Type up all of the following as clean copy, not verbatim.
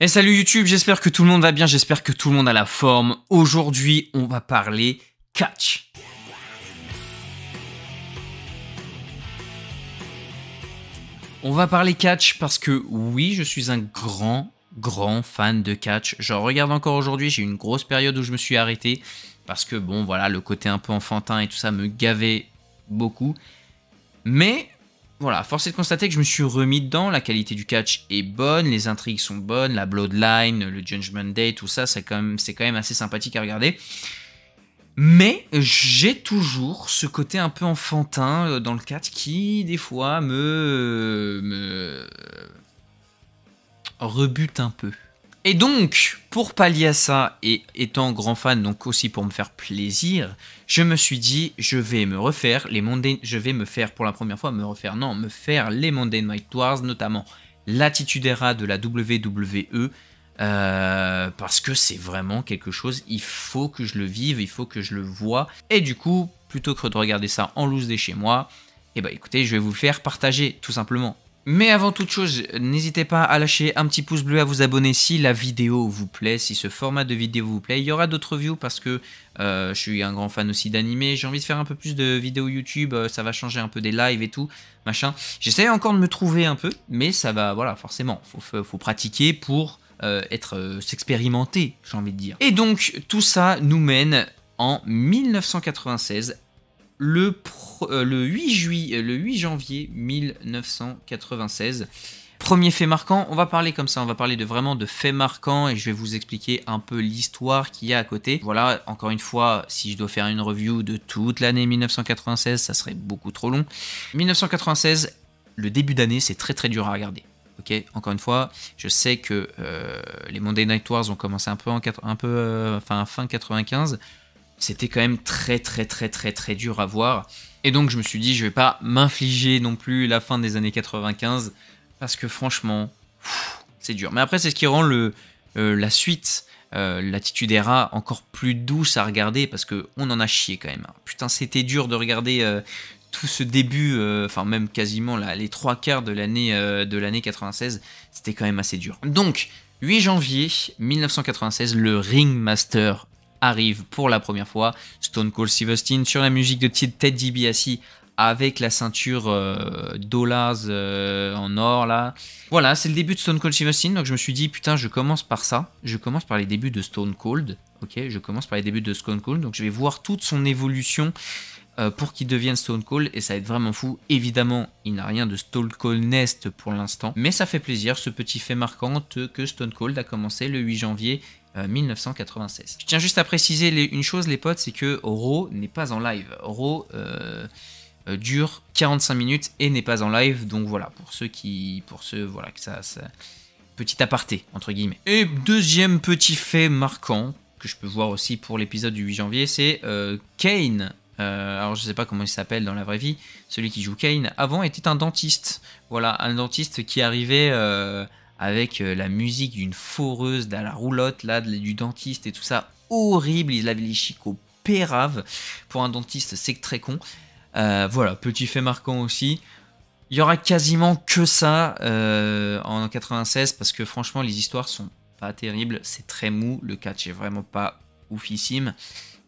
Et salut YouTube, j'espère que tout le monde va bien, j'espère que tout le monde a la forme. Aujourd'hui, on va parler catch. On va parler catch parce que oui, je suis un grand fan de catch. Je regarde encore aujourd'hui, j'ai eu une grosse période où je me suis arrêté parce que bon, voilà, le côté un peu enfantin et tout ça me gavait beaucoup. Mais voilà, force est de constater que je me suis remis dedans, la qualité du catch est bonne, les intrigues sont bonnes, la Bloodline, le Judgment Day, tout ça, c'est quand même assez sympathique à regarder. Mais j'ai toujours ce côté un peu enfantin dans le catch qui, des fois, me rebute un peu. Et donc, pour pallier à ça, et étant grand fan, donc aussi pour me faire plaisir, je me suis dit, je vais me refaire les Monday, je vais me faire pour la première fois, me faire les Monday Night Wars, notamment l'Attitude Era de la WWE, parce que c'est vraiment quelque chose, il faut que je le vive, il faut que je le voie, et du coup, plutôt que de regarder ça en loose des chez moi, et bah écoutez, je vais vous le faire partager, tout simplement. Mais avant toute chose, n'hésitez pas à lâcher un petit pouce bleu, à vous abonner si la vidéo vous plaît, si ce format de vidéo vous plaît. Il y aura d'autres reviews parce que je suis un grand fan aussi d'animé. J'ai envie de faire un peu plus de vidéos YouTube, ça va changer un peu des lives et tout, machin. J'essaie encore de me trouver un peu, mais ça va, voilà, forcément, faut pratiquer pour s'expérimenter, j'ai envie de dire. Et donc, tout ça nous mène en 1996, le 8 janvier 1996. Premier fait marquant, on va parler comme ça, on va parler vraiment de faits marquants et je vais vous expliquer un peu l'histoire qu'il y a à côté. Voilà, encore une fois, si je dois faire une review de toute l'année 1996, ça serait beaucoup trop long. 1996, le début d'année, c'est très dur à regarder. Ok, encore une fois, je sais que les Monday Night Wars ont commencé un peu fin 95. C'était quand même très dur à voir. Et donc je me suis dit, je vais pas m'infliger non plus la fin des années 95, parce que franchement, c'est dur. Mais après, c'est ce qui rend la suite, l'Attitude Era, encore plus douce à regarder, parce qu'on en a chié quand même. Putain, c'était dur de regarder tout ce début, enfin même quasiment les 3/4 de l'année 96, c'était quand même assez dur. Donc, 8 janvier 1996, le Ringmaster arrive pour la première fois, Stone Cold Steve Austin sur la musique de Ted DiBiase avec la ceinture Dollars en or là. Voilà, c'est le début de Stone Cold Steve Austin, donc je me suis dit putain, je commence par ça, je commence par les débuts de Stone Cold, ok, je commence par les débuts de Stone Cold, donc je vais voir toute son évolution pour qu'il devienne Stone Cold et ça va être vraiment fou. Évidemment, il n'a rien de Stone Cold Nest pour l'instant, mais ça fait plaisir ce petit fait marquant que Stone Cold a commencé le 8 janvier 1996. Je tiens juste à préciser une chose les potes, c'est que Raw n'est pas en live. Raw dure 45 minutes et n'est pas en live, donc voilà, voilà, que ça petit aparté entre guillemets. Et deuxième petit fait marquant que je peux voir aussi pour l'épisode du 8 janvier, c'est Kane. Alors je sais pas comment il s'appelle dans la vraie vie, celui qui joue Kane avant était un dentiste. Voilà, un dentiste qui arrivait avec la musique d'une foreuse à la roulotte là, du dentiste et tout ça, horrible, il avait les chicots péraves. Pour un dentiste, c'est très con. Voilà, petit fait marquant aussi. Il y aura quasiment que ça en 96 parce que franchement les histoires sont pas terribles, c'est très mou, le catch est vraiment pas oufissime.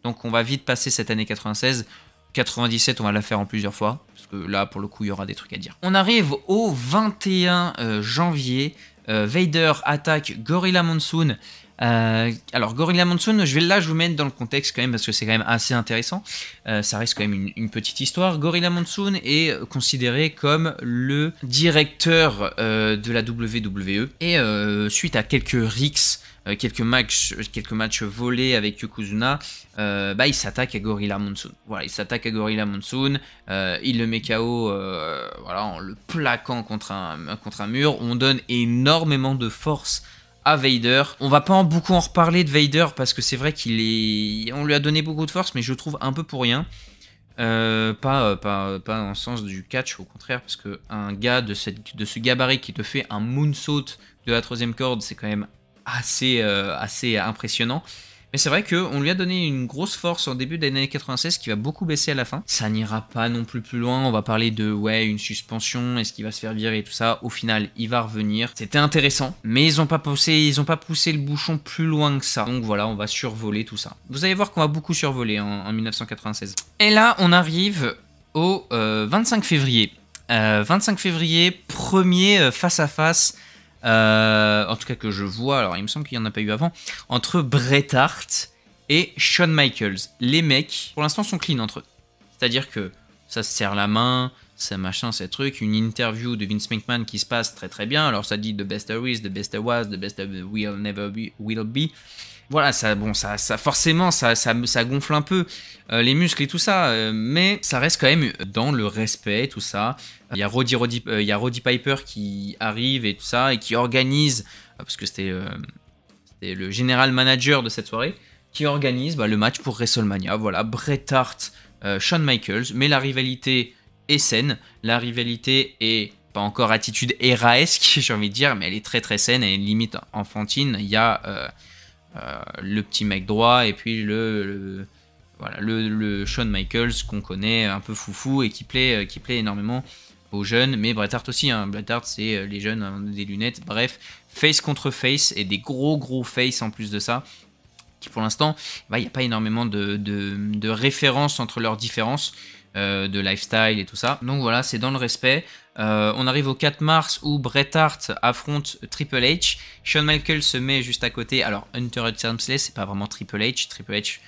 Donc on va vite passer cette année 96. 97, on va la faire en plusieurs fois, parce que là, pour le coup, il y aura des trucs à dire. On arrive au 21 janvier. Vader attaque Gorilla Monsoon. Alors, Gorilla Monsoon, je vais vous mettre dans le contexte quand même, parce que c'est quand même assez intéressant. Ça reste quand même une petite histoire. Gorilla Monsoon est considéré comme le directeur de la WWE. Et suite à quelques rixes, quelques matchs volés avec Yokozuna, il s'attaque à Gorilla Monsoon. Voilà, il s'attaque à Gorilla Monsoon, il le met KO voilà, en le plaquant contre un mur. On donne énormément de force à Vader. On va pas beaucoup en reparler de Vader parce que c'est vrai on lui a donné beaucoup de force, mais je trouve un peu pour rien. Pas dans le sens du catch, au contraire, parce que un gars de ce gabarit qui te fait un moonsault de la 3e corde, c'est quand même assez impressionnant. Mais c'est vrai qu'on lui a donné une grosse force en début des années 96 qui va beaucoup baisser à la fin. Ça n'ira pas non plus loin. On va parler de, ouais, une suspension, est-ce qu'il va se faire virer et tout ça. Au final, il va revenir. C'était intéressant, mais ils ont pas poussé le bouchon plus loin que ça. Donc voilà, on va survoler tout ça. Vous allez voir qu'on va beaucoup survoler en 1996. Et là, on arrive au 25 février. 25 février, premier face-à-face. En tout cas que je vois, alors il me semble qu'il n'y en a pas eu avant, entre Bret Hart et Shawn Michaels. Les mecs, pour l'instant, sont clean entre eux. C'est-à-dire que ça se serre la main, ça machin, ces trucs, une interview de Vince McMahon qui se passe très très bien. Alors ça dit the best there is, the best there was, the best there will never be, will be. Voilà, ça, bon, ça forcément, ça gonfle un peu les muscles et tout ça, mais ça reste quand même dans le respect, tout ça. Il y a Roddy Piper qui arrive et tout ça, et qui organise, parce que c'était le général manager de cette soirée, qui organise le match pour WrestleMania. Voilà, Bret Hart, Shawn Michaels, mais la rivalité est saine, la rivalité est pas encore attitude héraesque, j'ai envie de dire, mais elle est très très saine, elle est limite enfantine. Il y a le petit mec droit et puis voilà, le Shawn Michaels qu'on connaît un peu foufou et qui plaît énormément aux jeunes, mais Bret Hart aussi, hein. Bret Hart c'est les jeunes hein, des lunettes, bref, face contre face et des gros face en plus de ça, qui pour l'instant, il n'y a pas énormément de références entre leurs différences de lifestyle et tout ça, donc voilà, c'est dans le respect. On arrive au 4 mars où Bret Hart affronte Triple H. Shawn Michaels se met juste à côté. Alors Hunter Hearst Helmsley, c'est pas vraiment Triple H. Triple H,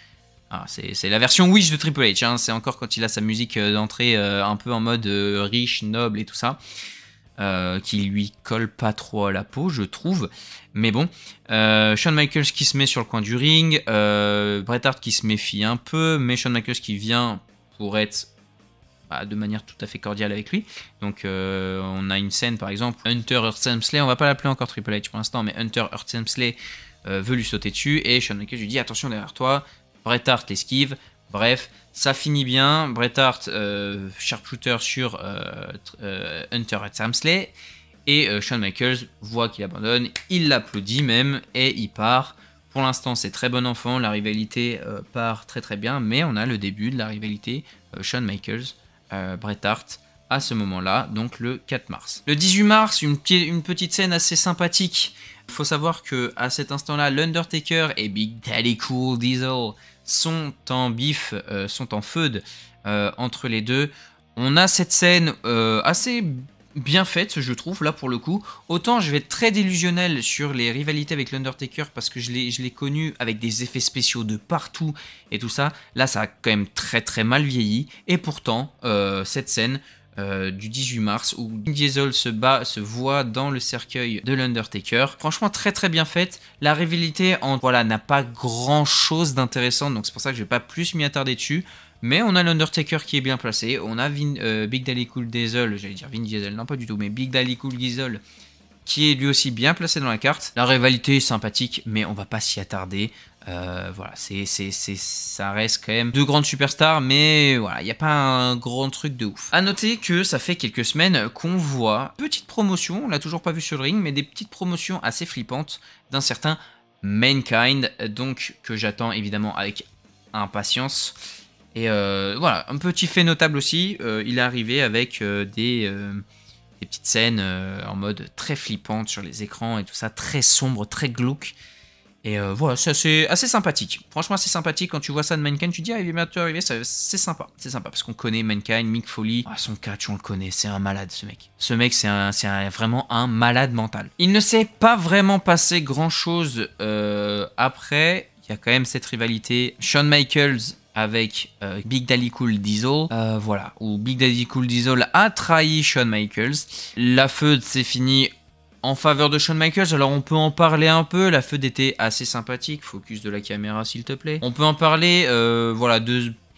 c'est la version Wish de Triple H. Hein. C'est encore quand il a sa musique d'entrée un peu en mode riche, noble et tout ça, qui lui colle pas trop à la peau, je trouve. Mais bon, Shawn Michaels qui se met sur le coin du ring, Bret Hart qui se méfie un peu, mais Shawn Michaels qui vient pour être de manière tout à fait cordiale avec lui. Donc on a une scène par exemple, Hunter Hearst Helmsley, on va pas l'appeler encore Triple H pour l'instant, mais Hunter Hearst Helmsley veut lui sauter dessus et Shawn Michaels lui dit attention derrière toi, Bret Hart esquive, bref, ça finit bien, Bret Hart sharpshooter sur Hunter Hearst Helmsley et Shawn Michaels voit qu'il abandonne, il l'applaudit même et il part. Pour l'instant c'est très bon enfant, la rivalité part très très bien, mais on a le début de la rivalité Shawn Michaels Bret Hart à ce moment-là, donc le 4 mars. Le 18 mars, une petite scène assez sympathique. Il faut savoir que à cet instant-là, l'Undertaker et Big Daddy Cool Diesel sont en bif, sont en feud entre les deux. On a cette scène assez bien faite, je trouve, là pour le coup. Autant je vais être très délusionnel sur les rivalités avec l'Undertaker parce que je l'ai connu avec des effets spéciaux de partout et tout ça. Là, ça a quand même très très mal vieilli. Et pourtant, cette scène du 18 mars où Vin Diesel se voit dans le cercueil de l'Undertaker, franchement très très bien faite. La rivalité n'a pas grand chose d'intéressant, donc c'est pour ça que je vais pas plus m'y attarder dessus. Mais on a l'Undertaker qui est bien placé, on a Big Daddy Cool Diesel, j'allais dire Vin Diesel, non pas du tout, mais Big Daddy Cool Diesel qui est lui aussi bien placé dans la carte. La rivalité est sympathique, mais on va pas s'y attarder. Voilà, ça reste quand même deux grandes superstars, mais voilà, il n'y a pas un grand truc de ouf. A noter que ça fait quelques semaines qu'on voit petite promotion, on l'a toujours pas vu sur le ring, mais des petites promotions assez flippantes d'un certain Mankind, donc que j'attends évidemment avec impatience. Et voilà, un petit fait notable aussi, il est arrivé avec des petites scènes en mode très flippante sur les écrans et tout ça, très sombre, très glauque. Et voilà, c'est assez sympathique. Franchement, assez sympathique. Quand tu vois ça de Mankind, tu te dis, ah, il est bientôt arrivé, c'est sympa. C'est sympa parce qu'on connaît Mankind, Mick Foley. Ah, son catch, on le connaît, c'est un malade ce mec. Ce mec, c'est vraiment un malade mental. Il ne s'est pas vraiment passé grand chose après. Il y a quand même cette rivalité Shawn Michaels avec Big Daddy Cool Diesel, voilà, où Big Daddy Cool Diesel a trahi Shawn Michaels. La feud s'est finie en faveur de Shawn Michaels, alors on peut en parler un peu, la feud était assez sympathique, focus de la caméra s'il te plaît. On peut en parler, voilà,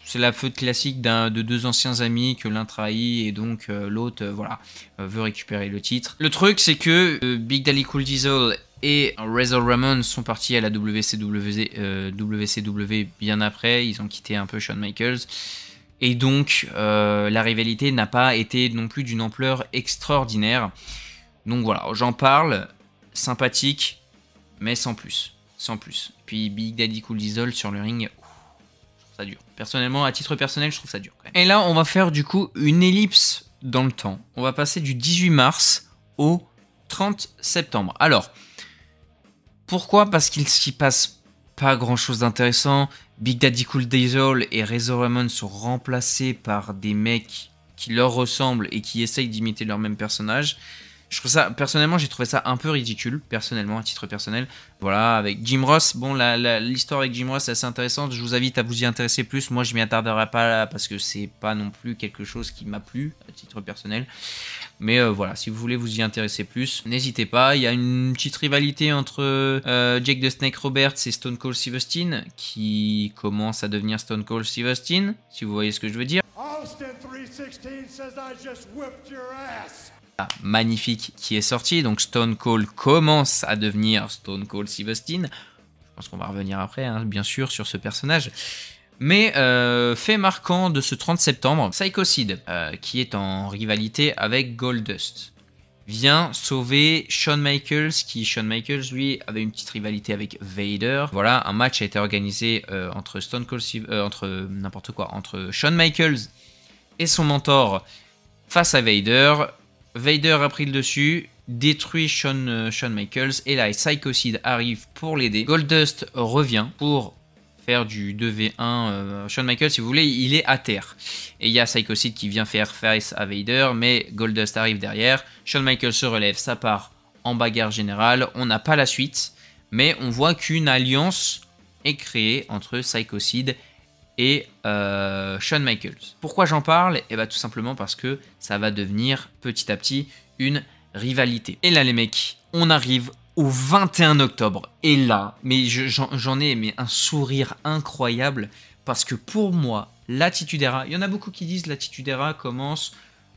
c'est la feud classique de deux anciens amis que l'un trahit et donc l'autre voilà, veut récupérer le titre. Le truc c'est que Big Daddy Cool Diesel et Razor Ramon sont partis à la WCW bien après, ils ont quitté un peu Shawn Michaels. Et donc la rivalité n'a pas été non plus d'une ampleur extraordinaire. Donc voilà, j'en parle, sympathique, mais sans plus. sans plus. Puis Big Daddy Cool Diesel sur le ring, je trouve ça dur. Personnellement, à titre personnel, je trouve ça dur quand même. Et là, on va faire du coup une ellipse dans le temps. On va passer du 18 mars au 30 septembre. Alors, pourquoi? Parce qu'il s'y passe pas grand chose d'intéressant. Big Daddy Cool Diesel et Razor Ramon sont remplacés par des mecs qui leur ressemblent et qui essayent d'imiter leur même personnage. Je trouve ça, personnellement, j'ai trouvé ça un peu ridicule, personnellement, à titre personnel. Voilà, avec Jim Ross, bon, l'histoire avec Jim Ross est assez intéressante. Je vous invite à vous y intéresser plus. Moi, je m'y attarderai pas là parce que c'est pas non plus quelque chose qui m'a plu, à titre personnel. Mais voilà, si vous voulez vous y intéresser plus, n'hésitez pas. Il y a une petite rivalité entre Jake the Snake Roberts et Stone Cold Steve Austin qui commence à devenir Stone Cold Steve Austin, si vous voyez ce que je veux dire. Austin 316 says I just whipped your ass. Magnifique qui est sorti, donc Stone Cold commence à devenir Stone Cold Steve Austin. Je pense qu'on va revenir après, hein, bien sûr, sur ce personnage. Mais fait marquant de ce 30 septembre, Psycho Sid, qui est en rivalité avec Goldust, vient sauver Shawn Michaels, Shawn Michaels, lui, avait une petite rivalité avec Vader. Voilà, un match a été organisé entre Stone Cold Steve, entre Shawn Michaels et son mentor face à Vader. Vader a pris le dessus, détruit Shawn Michaels, et là, Psycho Sid arrive pour l'aider. Goldust revient pour faire du 2v1. Shawn Michaels, si vous voulez, il est à terre. Et il y a Psycho Sid qui vient faire face à Vader, mais Goldust arrive derrière. Shawn Michaels se relève, ça part en bagarre générale. On n'a pas la suite, mais on voit qu'une alliance est créée entre Psycho Sid et Shawn Michaels. Pourquoi j'en parle? Eh bien tout simplement parce que ça va devenir petit à petit une rivalité. Et là les mecs, on arrive au 21 octobre. Et là, mais j'en ai un sourire incroyable parce que pour moi, l'Attitude Era, il y en a beaucoup qui disent l'Attitude Era commence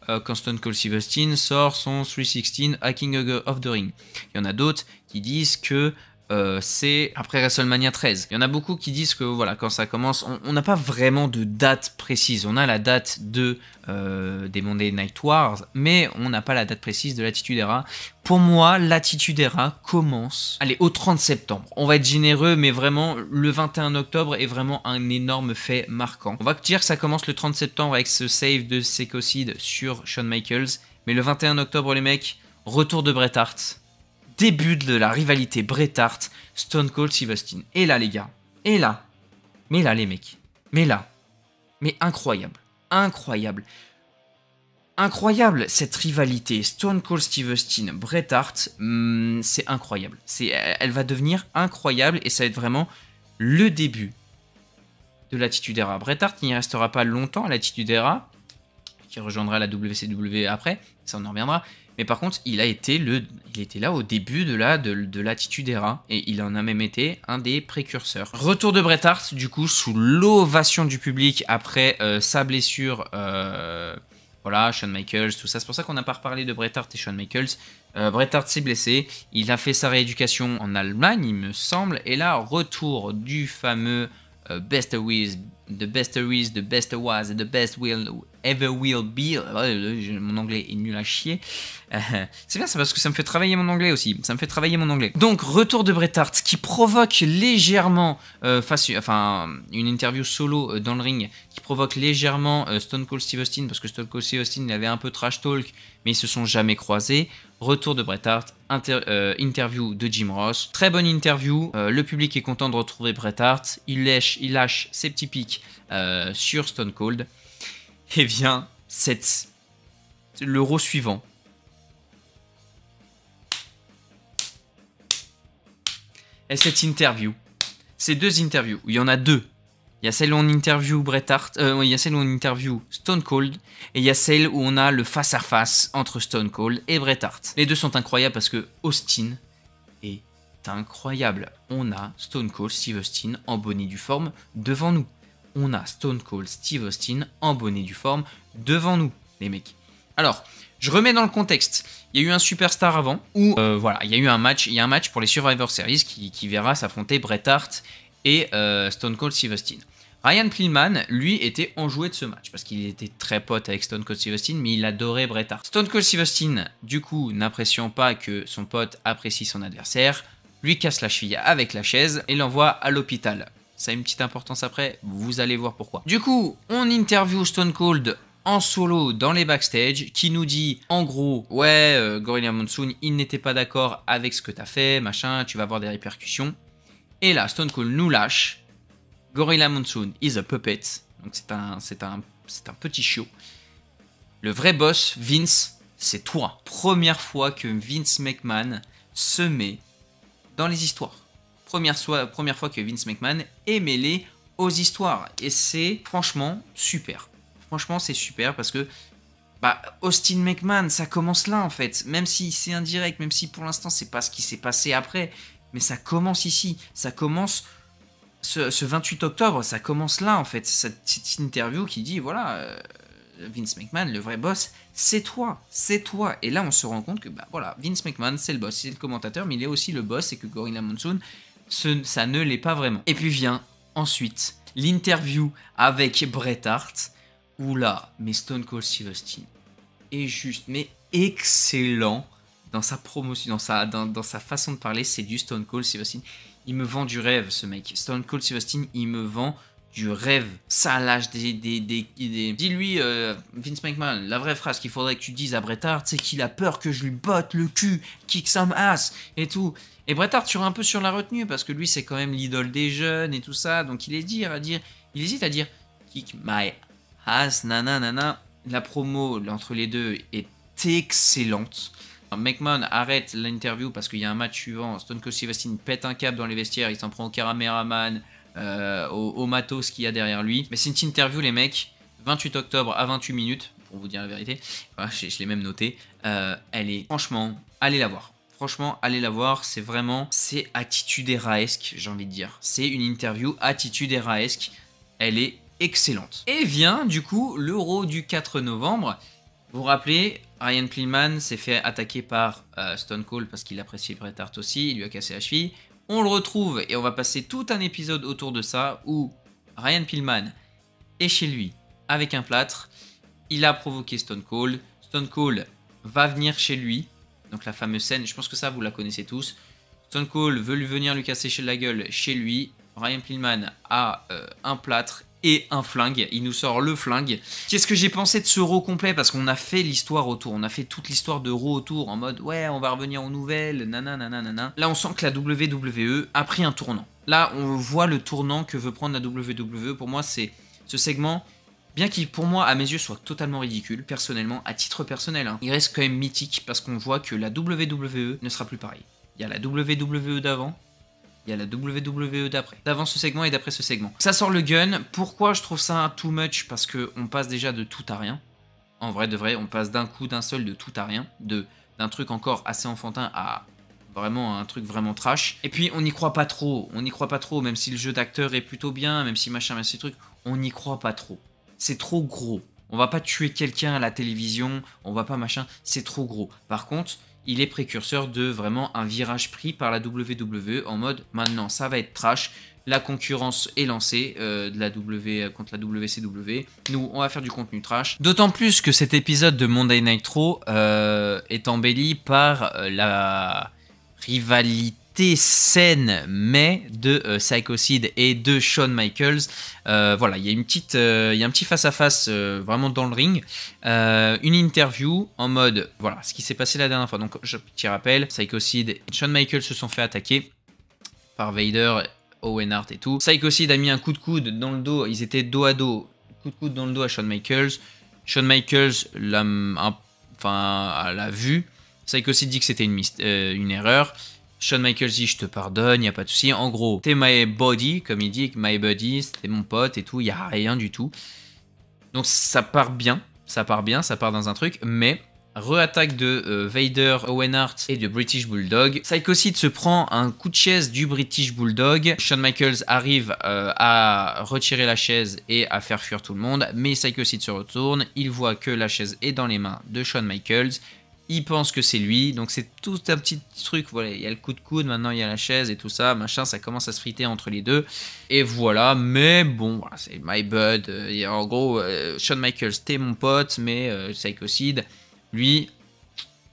quand Stone Cold Steve Austin sort son 316 Hacking of the Ring. Il y en a d'autres qui disent que c'est après WrestleMania 13. Il y en a beaucoup qui disent que voilà, quand ça commence, on n'a pas vraiment de date précise. On a la date des Monday Night Wars, mais on n'a pas la date précise de l'Attitude Era. Pour moi, l'Attitude Era commence, allez, au 30 septembre. On va être généreux, mais vraiment, le 21 octobre est vraiment un énorme fait marquant. On va dire que ça commence le 30 septembre avec ce save de Psycho Sid sur Shawn Michaels, mais le 21 octobre, les mecs, retour de Bret Hart. Début de la rivalité Bret Hart, Stone Cold Steve Austin. Et là les gars, et là, mais là les mecs, mais là, mais incroyable, incroyable, incroyable cette rivalité Stone Cold Steve Austin, Bret Hart, c'est incroyable. Elle va devenir incroyable et ça va être vraiment le début de l'Attitude Era. Bret Hart n'y restera pas longtemps à l'Attitude Era, qui rejoindra la WCW après, ça on en reviendra. Mais par contre, il était là au début de l'Attitude Era et il en a même été un des précurseurs. Retour de Bret Hart, du coup, sous l'ovation du public après sa blessure. Voilà, Shawn Michaels, tout ça. C'est pour ça qu'on n'a pas reparlé de Bret Hart et Shawn Michaels. Bret Hart s'est blessé. Il a fait sa rééducation en Allemagne, il me semble. Et là, retour du fameux Best With, The Best Is, The Best Was, The Best Will Ever Will Be. Mon anglais est nul à chier. C'est bien, c'est parce que ça me fait travailler mon anglais aussi. Ça me fait travailler mon anglais. Donc, retour de Bret Hart qui provoque légèrement, une interview solo dans le ring qui provoque légèrement Stone Cold Steve Austin parce que Stone Cold Steve Austin il avait un peu trash talk, mais ils se sont jamais croisés. Retour de Bret Hart, interview de Jim Ross. Très bonne interview. Le public est content de retrouver Bret Hart. Il lâche ses petits pics sur Stone Cold. Et vient l'euro suivant. Et cette interview, ces deux interviews, il y en a deux. Il y a celle où on interview Bret Hart, il y a celle où on interview Stone Cold, et il y a celle où on a le face-à-face entre Stone Cold et Bret Hart. Les deux sont incroyables parce que Austin est incroyable. On a Stone Cold Steve Austin en bonne et due forme devant nous. On a Stone Cold Steve Austin en bonne et due forme devant nous, les mecs. Alors, je remets dans le contexte. Il y a eu un superstar avant où, voilà, il y a un match pour les Survivor Series qui verra s'affronter Bret Hart et Stone Cold Steve Austin. Ryan Pillman, lui, était enjoué de ce match parce qu'il était très pote avec Stone Cold Steve Austin, mais il adorait Bret Hart. Stone Cold Steve Austin, du coup, n'appréciant pas que son pote apprécie son adversaire, lui casse la cheville avec la chaise et l'envoie à l'hôpital. Ça a une petite importance après, vous allez voir pourquoi. Du coup, on interview Stone Cold en solo dans les backstage, qui nous dit en gros, ouais, Gorilla Monsoon, il n'était pas d'accord avec ce que t'as fait, machin, tu vas avoir des répercussions. Et là, Stone Cold nous lâche, Gorilla Monsoon is a puppet, donc c'est un petit chiot. Le vrai boss, Vince, c'est toi. Première fois que Vince McMahon se met dans les histoires. Première fois que Vince McMahon est mêlé aux histoires. Et c'est franchement super. Franchement, c'est super parce que Austin McMahon, ça commence là en fait. Même si c'est indirect, même si pour l'instant c'est pas ce qui s'est passé après. Mais ça commence ici. Ça commence ce 28 octobre. Ça commence là en fait. Cette interview qui dit voilà, Vince McMahon, le vrai boss, c'est toi. C'est toi. Et là, on se rend compte que voilà, Vince McMahon, c'est le boss. C'est le commentateur, mais il est aussi le boss et que Gorilla Monsoon, ça ne l'est pas vraiment. Et puis vient ensuite l'interview avec Bret Hart. Où là, mais Stone Cold Steve Austin est juste, mais excellent dans sa promotion, dans sa façon de parler. C'est du Stone Cold Steve Austin. Il me vend du rêve, ce mec. Stone Cold Steve Austin, il me vend du rêve. Ça lâche des... Dis-lui, Vince McMahon, la vraie phrase qu'il faudrait que tu dises à Bret Hart, c'est qu'il a peur que je lui botte le cul, kick some ass et tout. Et Bret Hart un peu sur la retenue, parce que lui, c'est quand même l'idole des jeunes et tout ça. Donc il hésite à dire kick my ass, nanana. La promo entre les deux est excellente. McMahon arrête l'interview parce qu'il y a un match suivant. Stone Cold Steve Austin pète un câble dans les vestiaires. Il s'en prend au caméraman, au matos qu'il y a derrière lui. Mais c'est une interview, les mecs. 28 octobre à 28 minutes, pour vous dire la vérité. Voilà, je l'ai même noté. Elle est, franchement, allez la voir. Franchement, allez la voir. C'est vraiment, c'est Attitude Era-esque, j'ai envie de dire. C'est une interview Attitude Era-esque. Elle est excellente. Et vient, du coup, l'Euro du 4 novembre. Vous vous rappelez, Ryan Pillman s'est fait attaquer par Stone Cold parce qu'il appréciait Bret Hart aussi, il lui a cassé la cheville. On le retrouve et on va passer tout un épisode autour de ça où Ryan Pillman est chez lui avec un plâtre. Il a provoqué Stone Cold. Stone Cold va venir chez lui. Donc la fameuse scène, je pense que ça vous la connaissez tous. Stone Cold veut venir lui casser la gueule chez lui. Ryan Pillman a un plâtre et un flingue. Il nous sort le flingue. Qu'est-ce que j'ai pensé de ce Raw complet? Parce qu'on a fait l'histoire autour. On a fait toute l'histoire de Raw autour en mode ouais, on va revenir aux nouvelles, nanana. Là, on sent que la WWE a pris un tournant. Là, on voit le tournant que veut prendre la WWE. Pour moi, c'est ce segment, bien qu'il, pour moi, à mes yeux, soit totalement ridicule, personnellement, à titre personnel, hein, il reste quand même mythique parce qu'on voit que la WWE ne sera plus pareil. Il y a la WWE d'avant. Il y a la WWE d'après. D'avant ce segment et d'après ce segment. Ça sort le gun. Pourquoi je trouve ça too much? Parce qu'on passe déjà de tout à rien. En vrai de vrai, on passe d'un coup, d'un seul, de tout à rien. D'un truc encore assez enfantin à vraiment un truc vraiment trash. Et puis on n'y croit pas trop. On n'y croit pas trop. Même si le jeu d'acteur est plutôt bien, même si machin, ces trucs, on n'y croit pas trop. C'est trop gros. On va pas tuer quelqu'un à la télévision. On va pas machin. C'est trop gros. Par contre, il est précurseur de vraiment un virage pris par la WWE en mode maintenant ça va être trash, la concurrence est lancée de la contre la WCW, nous on va faire du contenu trash. D'autant plus que cet épisode de Monday Night Raw est embelli par la rivalité saine mais de Psycho Sid et de Shawn Michaels. Voilà, il y a un petit face à face vraiment dans le ring, une interview en mode voilà ce qui s'est passé la dernière fois. Donc je t'y rappelle, Psycho Sid et Shawn Michaels se sont fait attaquer par Vader, Owen Hart et tout. Psycho Sid a mis un coup de coude dans le dos, ils étaient dos à dos, coup de coude dans le dos à Shawn Michaels. Shawn Michaels l'a vu. Psycho Sid dit que c'était une erreur. Shawn Michaels dit je te pardonne, y a pas de souci. En gros, t'es my body, comme il dit, my buddy, t'es mon pote et tout, y a rien du tout. Donc ça part bien, ça part dans un truc, mais re-attaque de Vader, Owen Hart et de British Bulldog. Psycho Sid se prend un coup de chaise du British Bulldog. Shawn Michaels arrive à retirer la chaise et à faire fuir tout le monde, mais Psycho Sid se retourne, il voit que la chaise est dans les mains de Shawn Michaels. Il pense que c'est lui, donc c'est tout un petit truc, voilà, il y a le coup de coude, maintenant il y a la chaise et tout ça, machin, ça commence à se friter entre les deux, et voilà, mais bon, voilà, c'est my bud, en gros, Shawn Michaels, t'es mon pote, mais Psycho Sid, lui,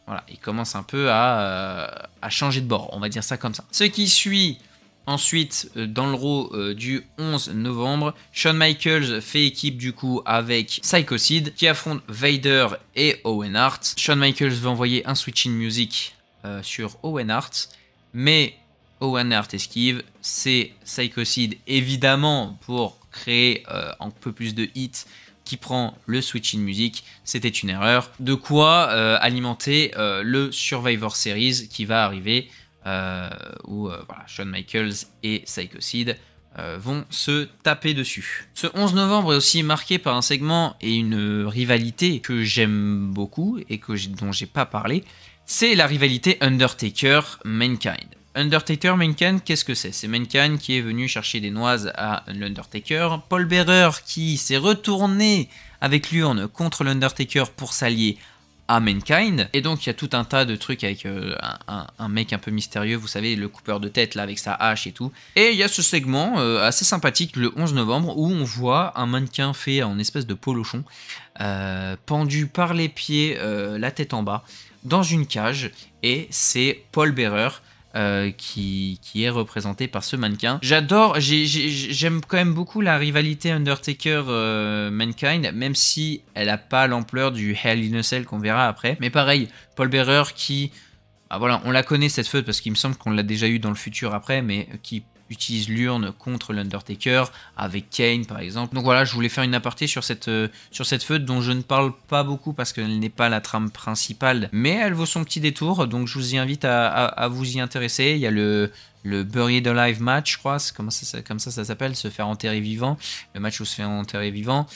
Voilà, il commence un peu à changer de bord, on va dire ça comme ça. Ce qui suit ensuite dans le Raw du 11 novembre, Shawn Michaels fait équipe du coup avec Psycho Sid qui affronte Vader et Owen Hart. Shawn Michaels va envoyer un switch in music sur Owen Hart, mais Owen Hart esquive, c'est Psycho Sid évidemment pour créer un peu plus de hits qui prend le switch in music, c'était une erreur. De quoi alimenter le Survivor Series qui va arriver où voilà, Shawn Michaels et Psycho Sid vont se taper dessus. Ce 11 novembre est aussi marqué par un segment et une rivalité que j'aime beaucoup et dont j'ai pas parlé, c'est la rivalité Undertaker-Mankind. Undertaker-Mankind, qu'est-ce que c'est? C'est Mankind qui est venu chercher des noises à l'Undertaker. Paul Bearer qui s'est retourné avec l'urne contre l'Undertaker pour s'allier à Mankind. Et donc il y a tout un tas de trucs avec un mec un peu mystérieux, vous savez, le coupeur de tête là avec sa hache et tout. Et il y a ce segment assez sympathique le 11 novembre où on voit un mannequin fait en espèce de polochon, pendu par les pieds, la tête en bas, dans une cage. Et c'est Paul Bearer qui est représenté par ce mannequin. J'aime quand même beaucoup la rivalité Undertaker-Mankind, même si elle n'a pas l'ampleur du Hell in a Cell qu'on verra après. Mais pareil, Paul Bearer qui... Ah voilà, on la connaît cette feud parce qu'il me semble qu'on l'a déjà eu dans le futur après, mais qui utilise l'urne contre l'Undertaker avec Kane par exemple. Donc voilà, je voulais faire une aparté sur cette feud dont je ne parle pas beaucoup parce qu'elle n'est pas la trame principale, mais elle vaut son petit détour, donc je vous y invite à vous y intéresser. Il y a le Buried Alive match, je crois, comme ça s'appelle, se faire enterrer vivant, le match où se fait enterrer vivant.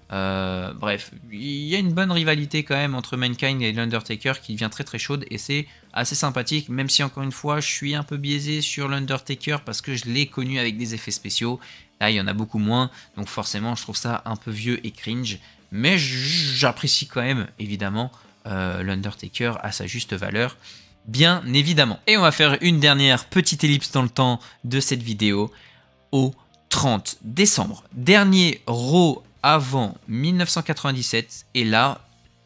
Bref, il y a une bonne rivalité quand même entre Mankind et l'Undertaker qui devient très très chaude et c'est assez sympathique, même si encore une fois je suis un peu biaisé sur l'Undertaker parce que je l'ai connu avec des effets spéciaux. Là il y en a beaucoup moins, donc forcément je trouve ça un peu vieux et cringe, mais j'apprécie quand même évidemment l'Undertaker à sa juste valeur, bien évidemment. Et on va faire une dernière petite ellipse dans le temps de cette vidéo au 30 décembre. Dernier Raw avant 1997, et là,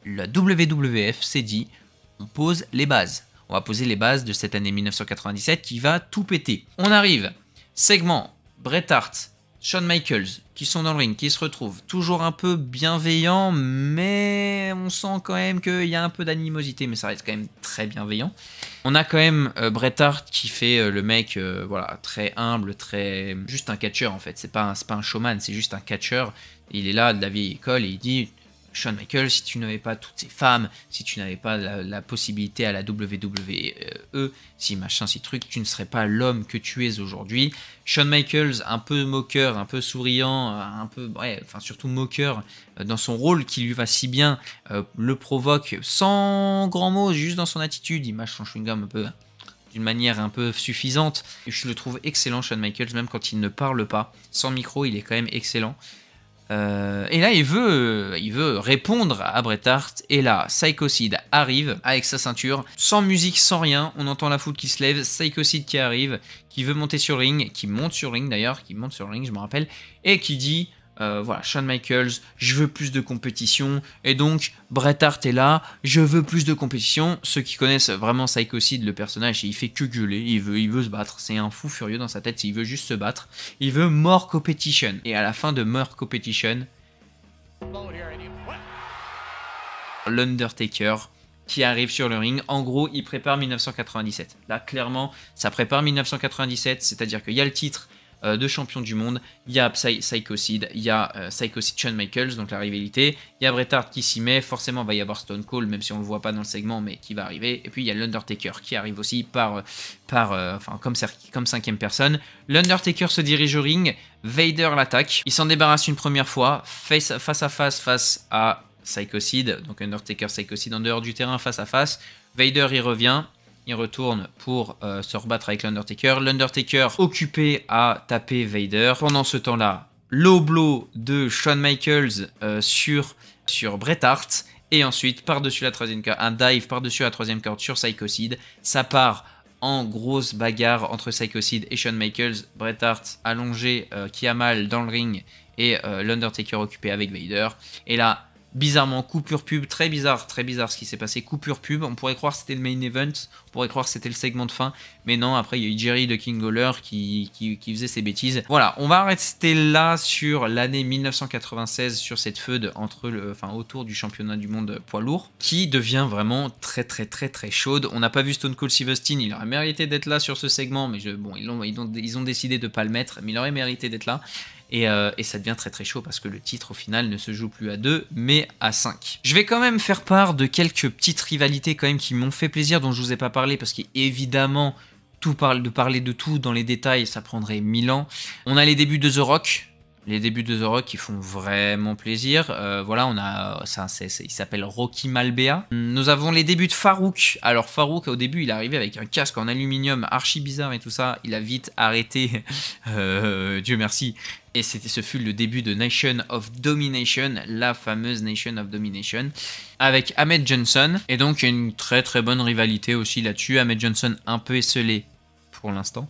la WWF s'est dit, on pose les bases. On va poser les bases de cette année 1997 qui va tout péter. On arrive, segment, Bret Hart, Shawn Michaels, qui sont dans le ring, qui se retrouvent, toujours un peu bienveillants, mais on sent quand même qu'il y a un peu d'animosité, mais ça reste quand même très bienveillant. On a quand même Bret Hart qui fait le mec, voilà, très humble, juste un catcheur en fait, c'est pas un showman, c'est juste un catcheur. Il est là de la vieille école et il dit Shawn Michaels, si tu n'avais pas toutes ces femmes, si tu n'avais pas la possibilité à la WWE, si machin, si truc, tu ne serais pas l'homme que tu es aujourd'hui. Shawn Michaels, un peu moqueur, un peu souriant, un peu, ouais, enfin surtout moqueur dans son rôle qui lui va si bien, le provoque sans grands mots, juste dans son attitude. Il mâche son chewing-gum un peu d'une manière un peu suffisante. Je le trouve excellent, Shawn Michaels, même quand il ne parle pas. Sans micro, il est quand même excellent. Et là il veut répondre à Bret Hart et là Psycho Sid arrive avec sa ceinture, sans musique, sans rien, on entend la foule qui se lève, Psycho Sid qui arrive, qui veut monter sur le ring, qui monte sur le ring d'ailleurs, je me rappelle, et qui dit voilà, Shawn Michaels, je veux plus de compétition, et donc Bret Hart est là, je veux plus de compétition. Ceux qui connaissent vraiment Psycho Sid, le personnage, il fait que gueuler, il veut se battre, c'est un fou furieux dans sa tête, il veut juste se battre, il veut more competition, et à la fin de more competition, l'Undertaker qui arrive sur le ring, en gros il prépare 1997, là clairement ça prépare 1997, c'est-à-dire qu'il y a le titre de champion du monde, il y a Psycho Sid, il y a Psycho Sid Shawn Michaels, donc la rivalité, il y a Bret Hart qui s'y met, forcément il va y avoir Stone Cold, même si on le voit pas dans le segment, mais qui va arriver, et puis il y a l'Undertaker qui arrive aussi enfin, comme cinquième personne. L'Undertaker se dirige au ring, Vader l'attaque, il s'en débarrasse une première fois, face à face à Psycho Sid, donc Undertaker, Psycho Sid en dehors du terrain, face à face, Vader y revient, il retourne pour se rebattre avec l'Undertaker. L'Undertaker occupé à taper Vader. Pendant ce temps-là, low blow de Shawn Michaels sur Bret Hart. Et ensuite, par-dessus la troisième corde, un dive par-dessus la troisième corde sur Psycho Sid. Ça part en grosse bagarre entre Psycho Sid et Shawn Michaels. Bret Hart allongé, qui a mal dans le ring. Et l'Undertaker occupé avec Vader. Et là, Bizarrement, coupure pub, très bizarre ce qui s'est passé, coupure pub, on pourrait croire que c'était le main event, on pourrait croire que c'était le segment de fin, mais non, après il y a eu Jerry de King Lawler qui faisait ses bêtises. Voilà, on va rester là sur l'année 1996, sur cette feud autour du championnat du monde poids lourd, qui devient vraiment très chaude. On n'a pas vu Stone Cold Steve Austin, il aurait mérité d'être là sur ce segment, mais bon, ils ont décidé de ne pas le mettre, mais il aurait mérité d'être là. Et ça devient très chaud parce que le titre au final ne se joue plus à 2 mais à 5. Je vais quand même faire part de quelques petites rivalités quand même qui m'ont fait plaisir, dont je vous ai pas parlé parce qu'évidemment parler de tout dans les détails ça prendrait 1000 ans. On a les débuts de The Rock. Les débuts de The Rock qui font vraiment plaisir. Voilà, on a il s'appelle Rocky Malbea. Nous avons les débuts de Farouk. Alors Farouk, au début, il est arrivé avec un casque en aluminium archi bizarre et tout ça. Il a vite arrêté. Dieu merci. Et ce fut le début de Nation of Domination, la fameuse Nation of Domination, avec Ahmed Johnson. Et donc, il y a une très bonne rivalité aussi là-dessus. Ahmed Johnson un peu esselé pour l'instant.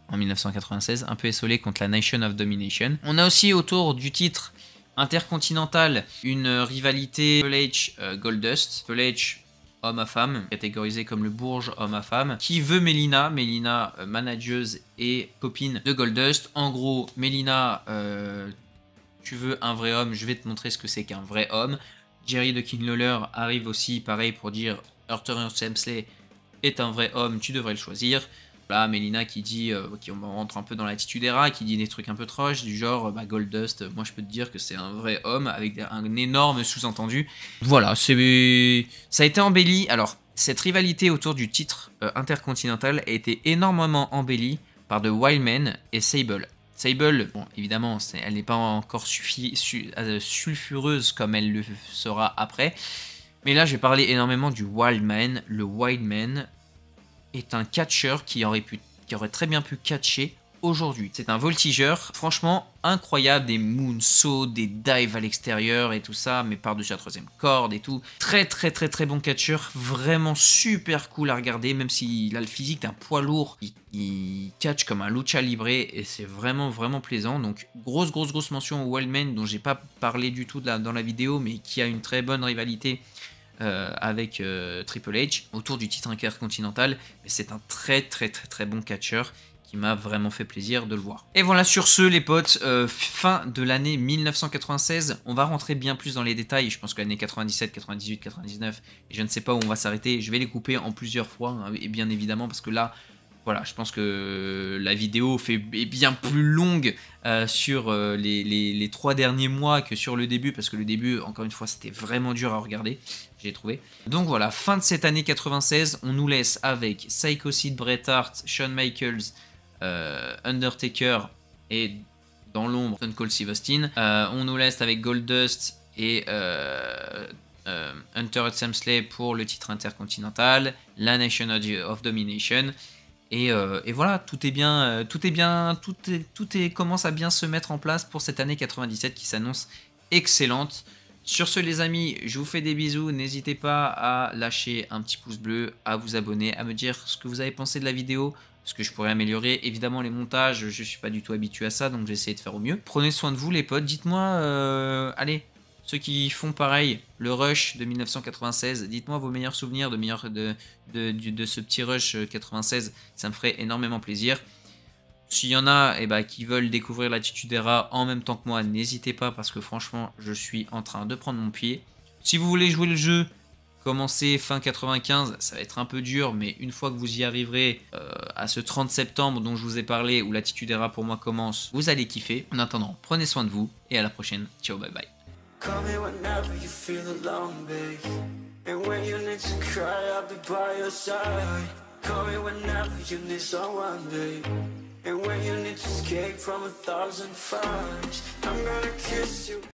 En 1996, un peu essolé contre la Nation of Domination. On a aussi autour du titre intercontinental une rivalité Triple H Goldust. Triple H homme à femme, catégorisé comme le Bourge homme à femme, qui veut Melina, manageuse et copine de Goldust. En gros, Melina, tu veux un vrai homme, je vais te montrer ce que c'est qu'un vrai homme. Jerry de King Lawler arrive aussi, pareil, pour dire Hunter Hemsley est un vrai homme, tu devrais le choisir. Là, Melina qui dit, qui rentre un peu dans l'attitude era, qui dit des trucs un peu trash, du genre, Goldust, moi je peux te dire que c'est un vrai homme, avec un énorme sous-entendu. Voilà, ça a été embelli. Alors, cette rivalité autour du titre intercontinental a été énormément embellie par The Wildman et Sable. Sable, bon, évidemment, elle n'est pas encore sulfureuse comme elle le sera après. Mais là, je vais parler énormément du Wildman. Le Wildman est un catcheur qui aurait très bien pu catcher aujourd'hui. C'est un voltigeur, franchement incroyable, des moonsaults, des dives à l'extérieur et tout ça, mais par-dessus la troisième corde et tout. Très bon catcheur, vraiment super cool à regarder, même s'il a le physique d'un poids lourd, il catch comme un lucha libre et c'est vraiment plaisant. Donc grosse mention au Wildman dont j'ai pas parlé du tout dans la vidéo, mais qui a une très bonne rivalité avec Triple H autour du titre intercontinental. Mais c'est un très bon catcheur qui m'a vraiment fait plaisir de le voir. Et voilà, sur ce les potes, fin de l'année 1996. On va rentrer bien plus dans les détails. Je pense que l'année 97, 98, 99, et je ne sais pas où on va s'arrêter. Je vais les couper en plusieurs fois, hein, et bien évidemment, parce que là, voilà, je pense que la vidéo est bien plus longue sur les 3 derniers mois que sur le début, parce que le début, encore une fois, c'était vraiment dur à regarder, j'ai trouvé. Donc voilà, fin de cette année 96, on nous laisse avec Psycho Sid, Bret Hart, Shawn Michaels, Undertaker et dans l'ombre Stone Cold Steve Austin. On nous laisse avec Goldust et Hunter Hemsley pour le titre intercontinental, la Nation of Domination. Et voilà, tout commence à bien se mettre en place pour cette année 97 qui s'annonce excellente. Sur ce les amis, je vous fais des bisous, n'hésitez pas à lâcher un petit pouce bleu, à vous abonner, à me dire ce que vous avez pensé de la vidéo, ce que je pourrais améliorer. Évidemment les montages, je suis pas du tout habitué à ça, donc j'ai essayé de faire au mieux. Prenez soin de vous les potes, dites-moi, allez, ceux qui font pareil, le Rush de 1996, dites-moi vos meilleurs souvenirs de ce petit Rush 96, ça me ferait énormément plaisir. S'il y en a qui veulent découvrir l'Attitude Era en même temps que moi, n'hésitez pas parce que franchement, je suis en train de prendre mon pied. Si vous voulez jouer le jeu, commencez fin 95, ça va être un peu dur, mais une fois que vous y arriverez à ce 30 septembre dont je vous ai parlé, où l'Attitude Era pour moi commence, vous allez kiffer. En attendant, prenez soin de vous et à la prochaine. Ciao, bye bye. Call me whenever you feel alone, babe. And when you need to cry, I'll be by your side. Call me whenever you need someone, babe. And when you need to escape from 1,000 fires.